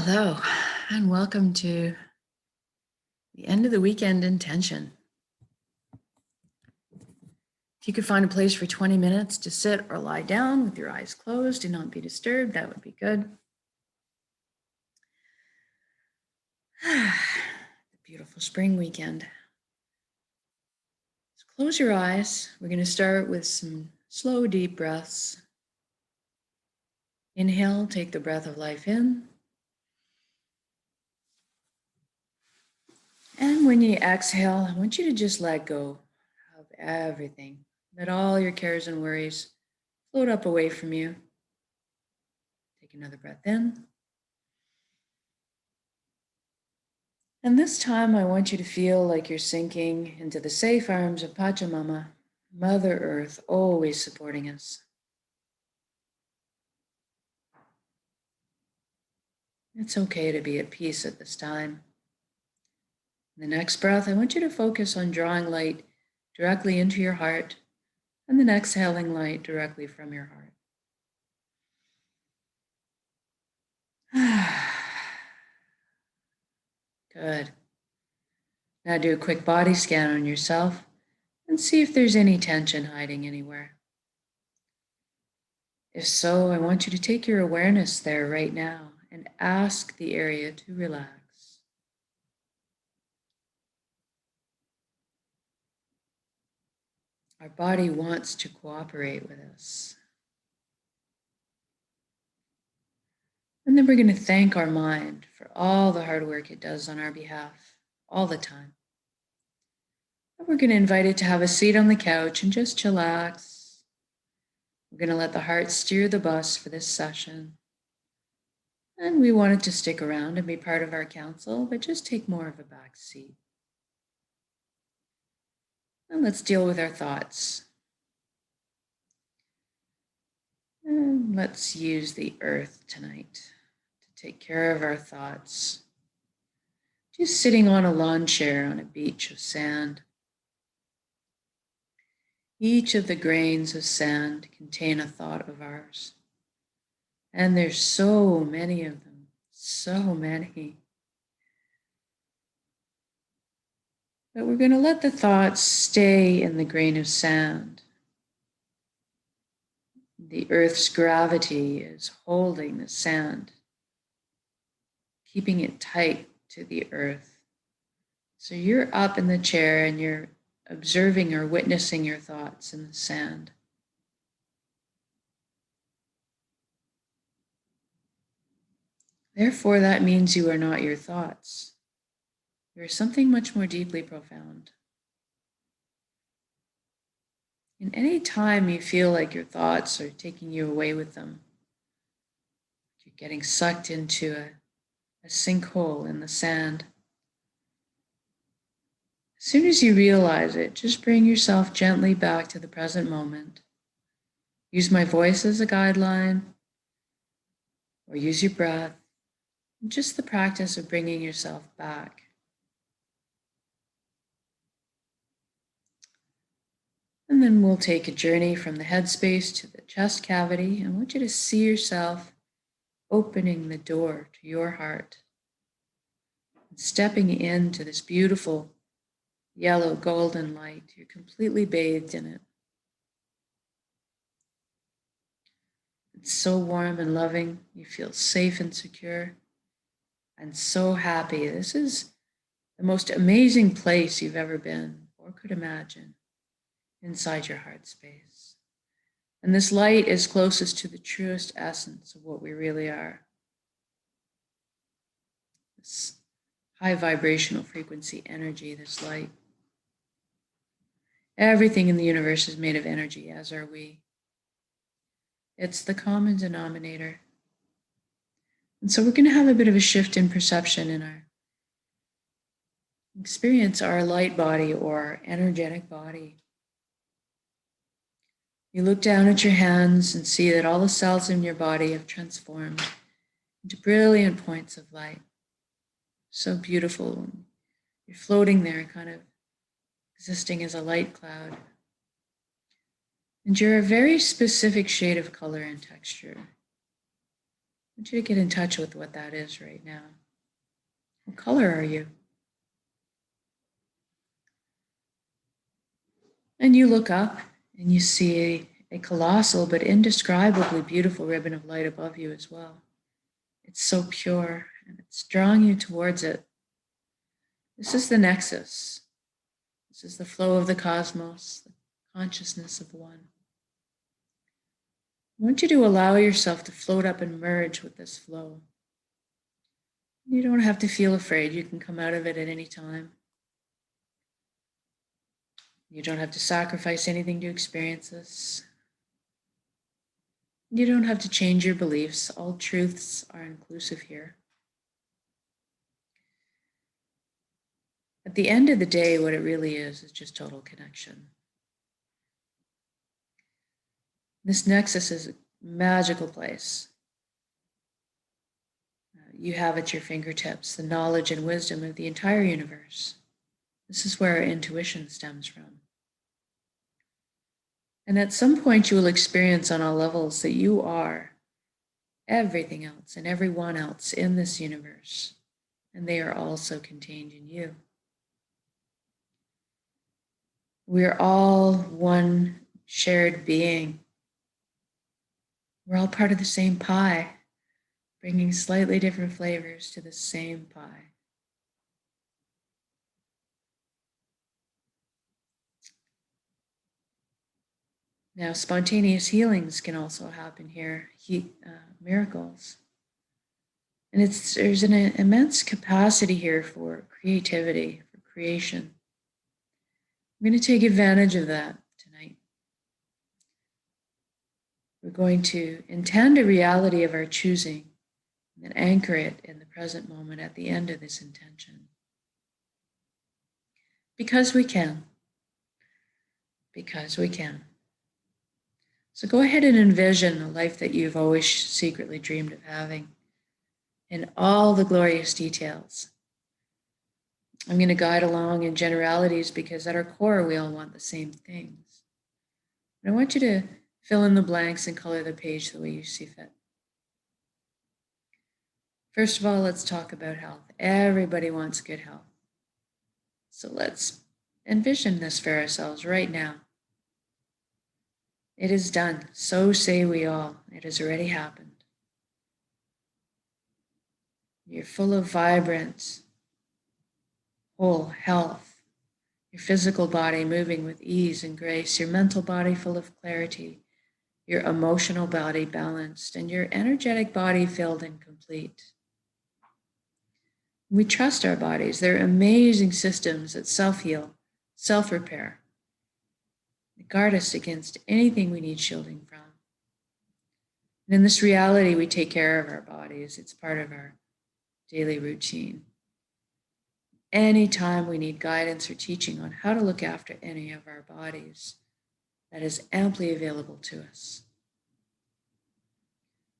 Hello, and welcome to the end of the weekend intention. If you could find a place for 20 minutes to sit or lie down with your eyes closed and not be disturbed, that would be good. The beautiful spring weekend. So close your eyes. We're going to start with some slow, deep breaths. Inhale, take the breath of life in. And when you exhale, I want you to just let go of everything. Let all your cares and worries float up away from you. Take another breath in. And this time I want you to feel like you're sinking into the safe arms of Pachamama, Mother Earth, always supporting us. It's okay to be at peace at this time. In the next breath, I want you to focus on drawing light directly into your heart, and then exhaling light directly from your heart. Good. Now do a quick body scan on yourself and see if there's any tension hiding anywhere. If so, I want you to take your awareness there right now and ask the area to relax. Our body wants to cooperate with us. And then we're going to thank our mind for all the hard work it does on our behalf, all the time. And we're going to invite it to have a seat on the couch and just chillax. We're going to let the heart steer the bus for this session. And we want it to stick around and be part of our council, but just take more of a back seat. And let's deal with our thoughts. And let's use the earth tonight to take care of our thoughts. Just sitting on a lawn chair on a beach of sand. Each of the grains of sand contain a thought of ours. And there's so many of them, so many. But we're going to let the thoughts stay in the grain of sand. The earth's gravity is holding the sand, keeping it tight to the earth. So you're up in the chair and you're observing or witnessing your thoughts in the sand. Therefore, that means you are not your thoughts. You are something much more deeply profound. And any time you feel like your thoughts are taking you away with them, you're getting sucked into a sinkhole in the sand, as soon as you realize it, just bring yourself gently back to the present moment. Use my voice as a guideline, or use your breath, and just the practice of bringing yourself back. And then we'll take a journey from the headspace to the chest cavity. I want you to see yourself opening the door to your heart, and stepping into this beautiful yellow golden light. You're completely bathed in it. It's so warm and loving. You feel safe and secure and so happy. This is the most amazing place you've ever been or could imagine inside your heart space. And this light is closest to the truest essence of what we really are. This high vibrational frequency energy, this light. Everything in the universe is made of energy, as are we. It's the common denominator. And so we're going to have a bit of a shift in perception in our experience, our light body or energetic body. You look down at your hands and see that all the cells in your body have transformed into brilliant points of light. So beautiful. You're floating there, kind of existing as a light cloud. And you're a very specific shade of color and texture. want you to get in touch with what that is right now. What color are you? And you look up and you see a colossal but indescribably beautiful ribbon of light above you as well. It's so pure and it's drawing you towards it. This is the nexus. This is the flow of the cosmos, the consciousness of one. I want you to allow yourself to float up and merge with this flow. You don't have to feel afraid. You can come out of it at any time. You don't have to sacrifice anything to experience this. You don't have to change your beliefs. All truths are inclusive here. At the end of the day, what it really is just total connection. This nexus is a magical place. You have at your fingertips the knowledge and wisdom of the entire universe. This is where our intuition stems from. And at some point, you will experience on all levels that you are everything else and everyone else in this universe, and they are also contained in you. We're all one shared being. We're all part of the same pie, bringing slightly different flavors to the same pie. Now, spontaneous healings can also happen here, miracles. And there's an immense capacity here for creativity, for creation. I'm going to take advantage of that tonight. We're going to intend a reality of our choosing and then anchor it in the present moment at the end of this intention. Because we can. Because we can. So go ahead and envision the life that you've always secretly dreamed of having in all the glorious details. I'm going to guide along in generalities because at our core, we all want the same things. And I want you to fill in the blanks and color the page the way you see fit. First of all, let's talk about health. Everybody wants good health. So let's envision this for ourselves right now. It is done. So say we all. It has already happened. You're full of vibrant, whole health. Your physical body moving with ease and grace. Your mental body full of clarity. Your emotional body balanced. And your energetic body filled and complete. We trust our bodies. They're amazing systems that self-heal, self-repair. They guard us against anything we need shielding from. And in this reality, we take care of our bodies. It's part of our daily routine. Anytime we need guidance or teaching on how to look after any of our bodies, that is amply available to us.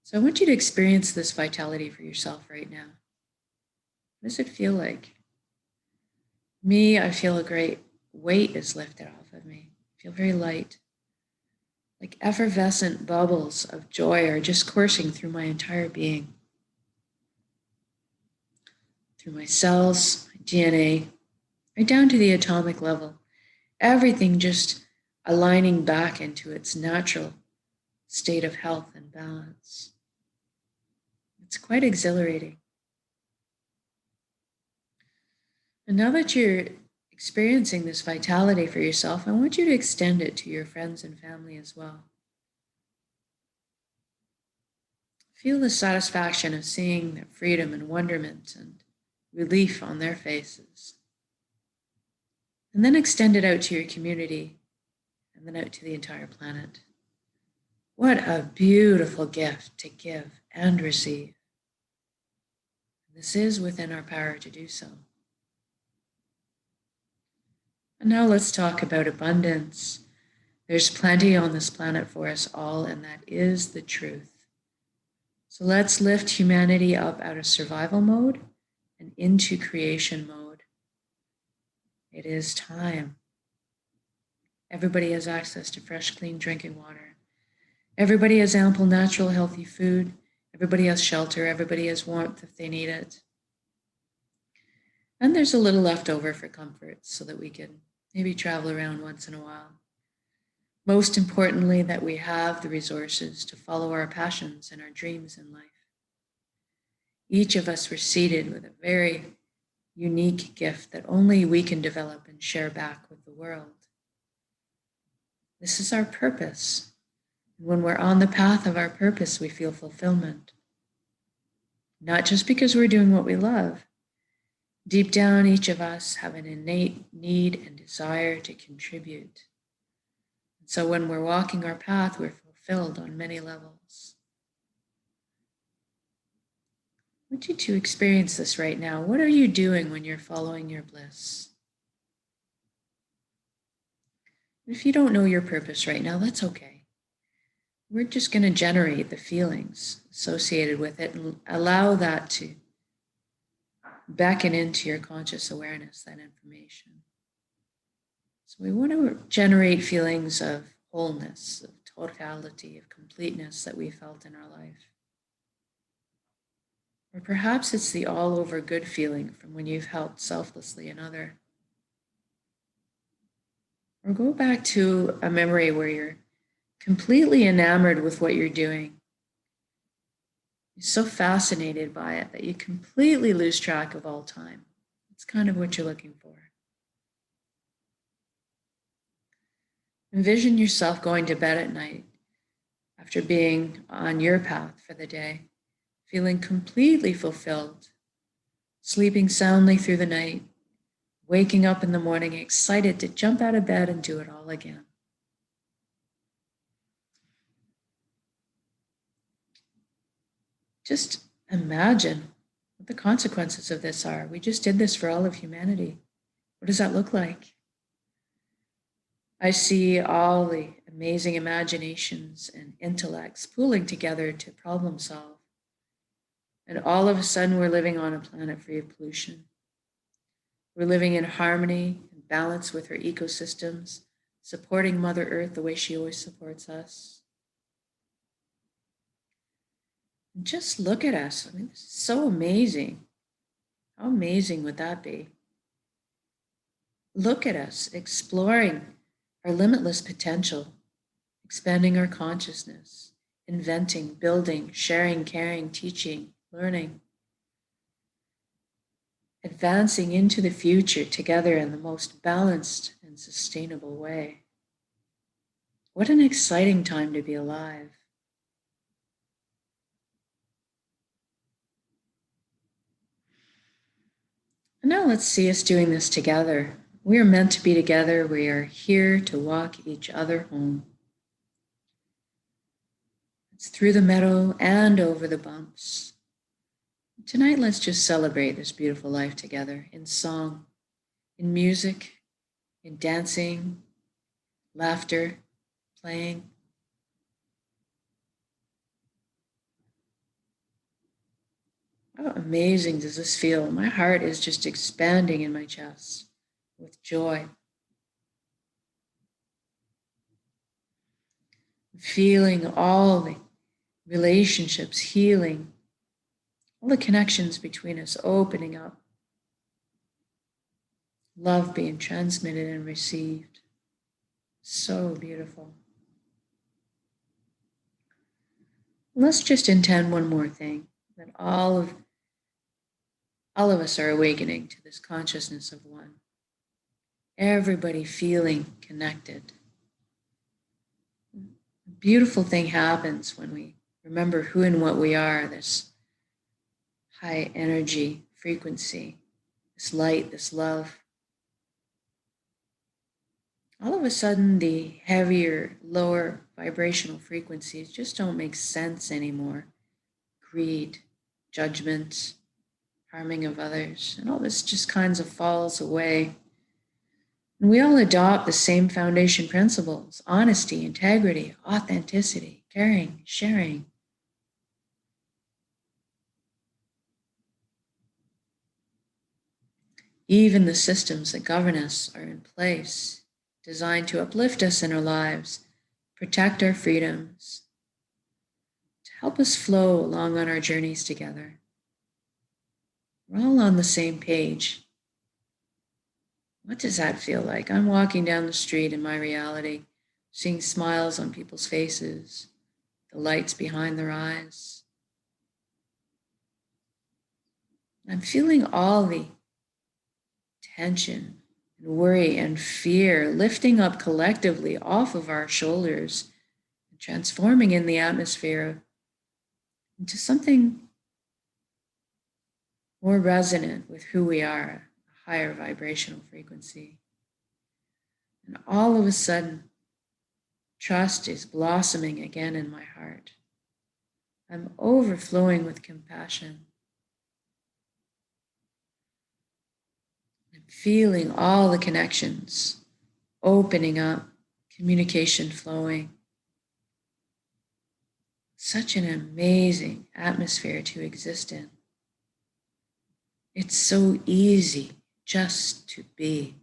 So I want you to experience this vitality for yourself right now. What does it feel like? Me, I feel a great weight is lifted off of me. I feel very light. Like effervescent bubbles of joy are just coursing through my entire being. Through my cells, my DNA, right down to the atomic level. Everything just aligning back into its natural state of health and balance. It's quite exhilarating. And now that you're experiencing this vitality for yourself, I want you to extend it to your friends and family as well. Feel the satisfaction of seeing the freedom and wonderment and relief on their faces. And then extend it out to your community and then out to the entire planet. What a beautiful gift to give and receive. This is within our power to do so. And now let's talk about abundance. There's plenty on this planet for us all, and that is the truth. So let's lift humanity up out of survival mode and into creation mode. It is time. Everybody has access to fresh, clean drinking water. Everybody has ample, natural, healthy food. Everybody has shelter, everybody has warmth if they need it. And there's a little left over for comfort so that we can maybe travel around once in a while. Most importantly, that we have the resources to follow our passions and our dreams in life. Each of us were seated with a very unique gift that only we can develop and share back with the world. This is our purpose. When we're on the path of our purpose, we feel fulfillment. Not just because we're doing what we love. Deep down, each of us have an innate need and desire to contribute. And so when we're walking our path, we're fulfilled on many levels. I want you to experience this right now. What are you doing when you're following your bliss? If you don't know your purpose right now, that's okay. We're just going to generate the feelings associated with it and allow that to beckon into your conscious awareness, that information. So we want to generate feelings of wholeness, of totality, of completeness that we felt in our life. Or perhaps it's the all over good feeling from when you've helped selflessly another. Or go back to a memory where you're completely enamored with what you're doing. You're so fascinated by it that you completely lose track of all time. It's kind of what you're looking for. Envision yourself going to bed at night after being on your path for the day, feeling completely fulfilled, sleeping soundly through the night, waking up in the morning excited to jump out of bed and do it all again. Just imagine what the consequences of this are. We just did this for all of humanity. What does that look like? I see all the amazing imaginations and intellects pooling together to problem solve. And all of a sudden, we're living on a planet free of pollution. We're living in harmony and balance with her ecosystems, supporting Mother Earth the way she always supports us. And just look at us. I mean, this is so amazing. How amazing would that be? Look at us exploring our limitless potential, expanding our consciousness, inventing, building, sharing, caring, teaching, learning, advancing into the future together in the most balanced and sustainable way. What an exciting time to be alive. And now let's see us doing this together. We are meant to be together. We are here to walk each other home. It's through the meadow and over the bumps. Tonight, let's just celebrate this beautiful life together in song, in music, in dancing, laughter, playing. How amazing does this feel? My heart is just expanding in my chest with joy. Feeling all the relationships healing, all the connections between us opening up, love being transmitted and received. So beautiful. Let's just intend one more thing, that all of us are awakening to this consciousness of one. Everybody feeling connected. A beautiful thing happens when we remember who and what we are, this high energy frequency, this light, this love. All of a sudden, the heavier, lower vibrational frequencies just don't make sense anymore. Greed, judgment, harming of others, and all this just kinds of falls away. And we all adopt the same foundation principles: honesty, integrity, authenticity, caring, sharing. Even the systems that govern us are in place, designed to uplift us in our lives, protect our freedoms, to help us flow along on our journeys together. We're all on the same page. What does that feel like? I'm walking down the street in my reality, seeing smiles on people's faces, the lights behind their eyes. I'm feeling all the tension and worry and fear lifting up collectively off of our shoulders and transforming in the atmosphere into something more resonant with who we are, a higher vibrational frequency. And all of a sudden, trust is blossoming again in my heart. I'm overflowing with compassion. I'm feeling all the connections opening up, communication flowing. Such an amazing atmosphere to exist in. It's so easy just to be.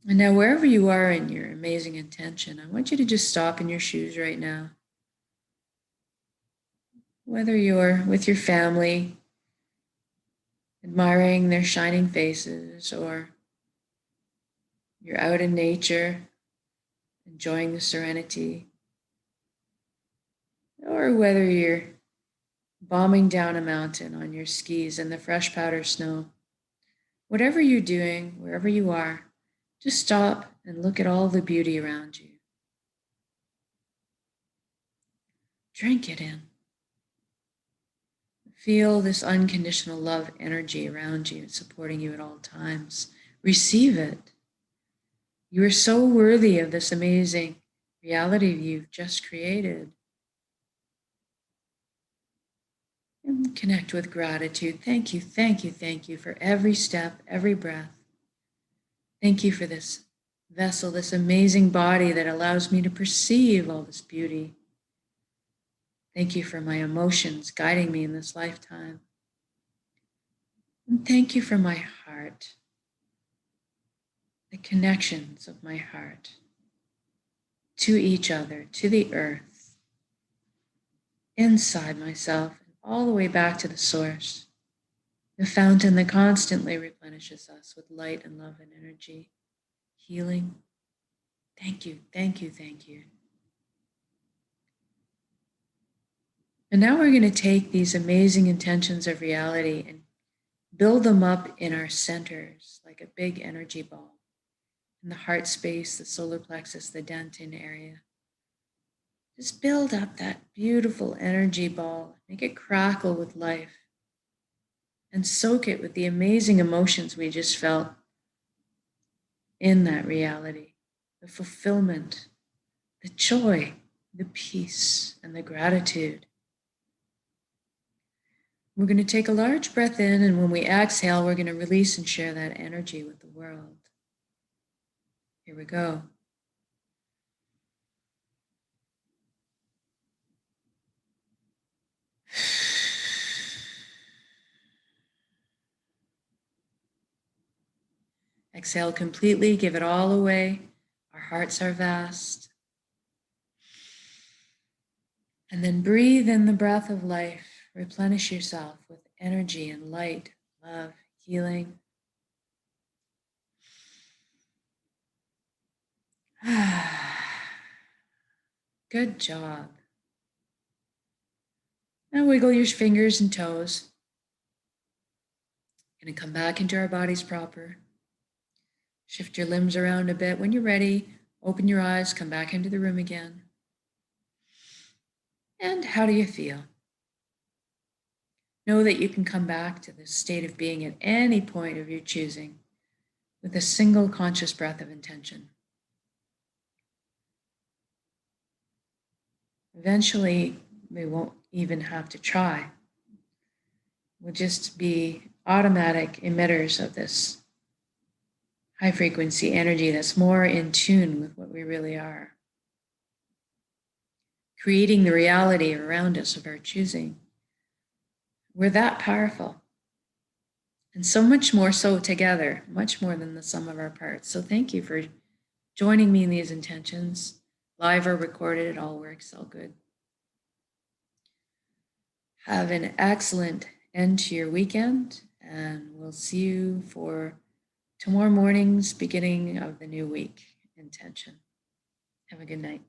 And now, wherever you are in your amazing intention, I want you to just stop in your shoes right now. Whether you're with your family, admiring their shining faces, or you're out in nature, enjoying the serenity, or whether you're bombing down a mountain on your skis in the fresh powder snow, whatever you're doing, wherever you are, just stop and look at all the beauty around you. Drink it in. Feel this unconditional love energy around you, supporting you at all times. Receive it. You are so worthy of this amazing reality you've just created. And connect with gratitude. Thank you, thank you, thank you for every step, every breath. Thank you for this vessel, this amazing body that allows me to perceive all this beauty. Thank you for my emotions guiding me in this lifetime. And thank you for my heart, the connections of my heart to each other, to the earth, inside myself, and all the way back to the source, the fountain that constantly replenishes us with light and love and energy, healing. Thank you, thank you, thank you. And now we're going to take these amazing intentions of reality and build them up in our centers like a big energy ball. In the heart space, the solar plexus, the dentin area. Just build up that beautiful energy ball, make it crackle with life, and soak it with the amazing emotions we just felt in that reality, the fulfillment, the joy, the peace, and the gratitude. We're going to take a large breath in, and when we exhale, we're going to release and share that energy with the world. Here we go. Exhale completely, give it all away. Our hearts are vast. And then breathe in the breath of life. Replenish yourself with energy and light, love, healing. Good job. Now wiggle your fingers and toes. Going to come back into our bodies proper. Shift your limbs around a bit. When you're ready, open your eyes, come back into the room again. And how do you feel? Know that you can come back to this state of being at any point of your choosing with a single conscious breath of intention. Eventually, we won't even have to try. We'll just be automatic emitters of this high frequency energy that's more in tune with what we really are. Creating the reality around us of our choosing. We're that powerful. And so much more so together, much more than the sum of our parts. So thank you for joining me in these intentions. Live or recorded, it all works, all good. Have an excellent end to your weekend, and we'll see you for tomorrow morning's beginning of the new week intention. Have a good night.